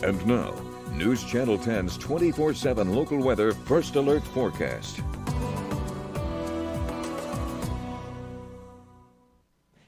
And now, News Channel 10's 24/7 local weather first alert forecast.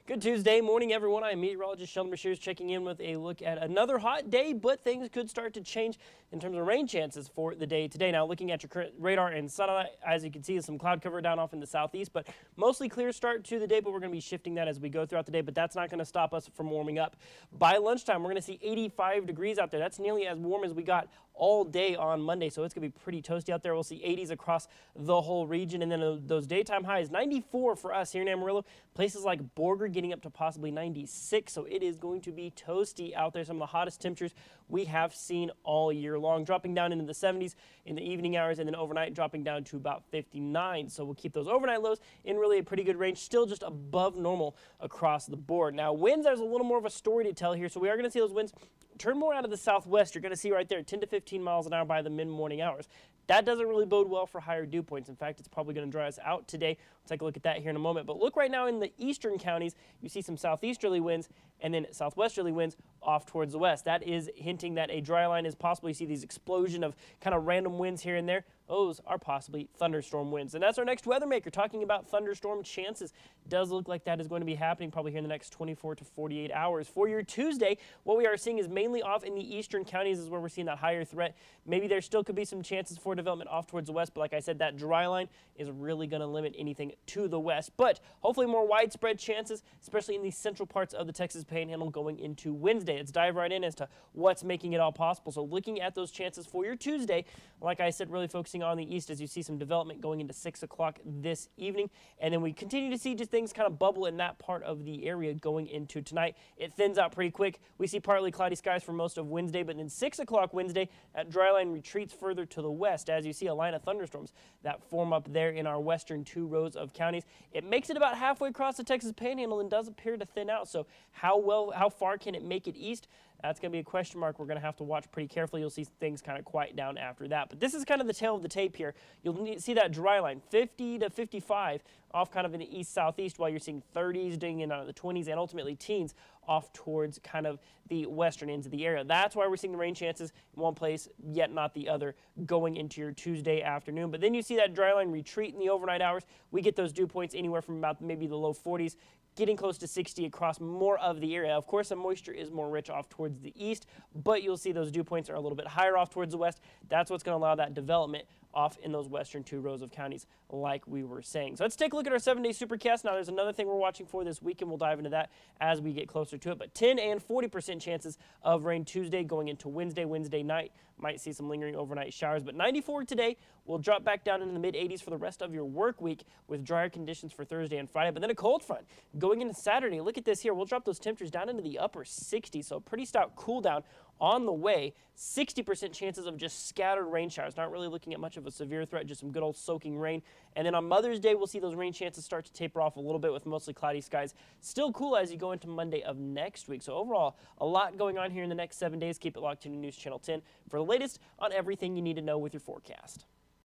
Good Tuesday morning, everyone. I'm meteorologist Shelden checking in with a look at another hot day, but things could start to change in terms of rain chances for the day today. Now, looking at your current radar and satellite, as you can see, some cloud cover down off in the southeast, but mostly clear start to the day, but we're going to be shifting that as we go throughout the day, but that's not going to stop us from warming up. By lunchtime, we're going to see 85 degrees out there. That's nearly as warm as we got all day on Monday, so it's going to be pretty toasty out there. We'll see 80s across the whole region, and then those daytime highs, 94 for us here in Amarillo. Places like Borger getting up to possibly 96, so it is going to be toasty out there. Some of the hottest temperatures we have seen all year long, dropping down into the 70s in the evening hours, and then overnight dropping down to about 59. So we'll keep those overnight lows in really a pretty good range, still just above normal across the board. Now, winds, there's a little more of a story to tell here, so we are going to see those winds turn more out of the southwest. You're going to see right there 10 to 15 miles an hour by the mid-morning hours. That doesn't really bode well for higher dew points. In fact, it's probably going to dry us out today. We'll take a look at that here in a moment. But look right now in the eastern counties, you see some southeasterly winds and then southwesterly winds off towards the west. That is hinting that a dry line is possible. You see these explosion of kind of random winds here and there. Those are possibly thunderstorm winds. And that's our next weather maker talking about thunderstorm chances. Does look like that is going to be happening probably here in the next 24 to 48 hours. For your Tuesday, what we are seeing is mainly off in the eastern counties is where we're seeing that higher threat. Maybe there still could be some chances for development off towards the west, but like I said, that dry line is really going to limit anything to the west. But hopefully more widespread chances, especially in the central parts of the Texas Panhandle going into Wednesday. Let's dive right in as to what's making it all possible. So looking at those chances for your Tuesday, like I said, really focusing on the east as you see some development going into 6 o'clock this evening. And then we continue to see just things kind of bubble in that part of the area going into tonight. It thins out pretty quick. We see partly cloudy skies for most of Wednesday, but then 6 o'clock Wednesday, that dry line retreats further to the west as you see a line of thunderstorms that form up there in our western 2 rows of counties. It makes it about halfway across the Texas Panhandle and does appear to thin out. So how far can it make it east? That's going to be a question mark we're going to have to watch pretty carefully. You'll see things kind of quiet down after that. But this is kind of the tail of the tape here. You'll see that dry line, 50 to 55 off kind of in the east-southeast, while you're seeing 30s doing in the 20s and ultimately teens off towards kind of the western ends of the area. That's why we're seeing the rain chances in one place, yet not the other, going into your Tuesday afternoon. But then you see that dry line retreat in the overnight hours. We get those dew points anywhere from about maybe the low 40s, getting close to 60 across more of the area. Of course, the moisture is more rich off towards the east, but you'll see those dew points are a little bit higher off towards the west. That's what's going to allow that development off in those western 2 rows of counties like we were saying. So let's take a look at our 7-day supercast. Now there's another thing we're watching for this weekend. We'll dive into that as we get closer to it. But 10 and 40% chances of rain Tuesday going into Wednesday. Wednesday night might see some lingering overnight showers, but 94 today. Will drop back down into the mid-80s for the rest of your work week with drier conditions for Thursday and Friday. But then a cold front going into Saturday. Look at this here. We'll drop those temperatures down into the upper 60s. So pretty stout cool down on the way. 60% chances of just scattered rain showers. Not really looking at much of a severe threat, just some good old soaking rain. And then on Mother's Day, we'll see those rain chances start to taper off a little bit with mostly cloudy skies. Still cool as you go into Monday of next week. So overall, a lot going on here in the next 7 days. Keep it locked to News Channel 10 for the latest on everything you need to know with your forecast.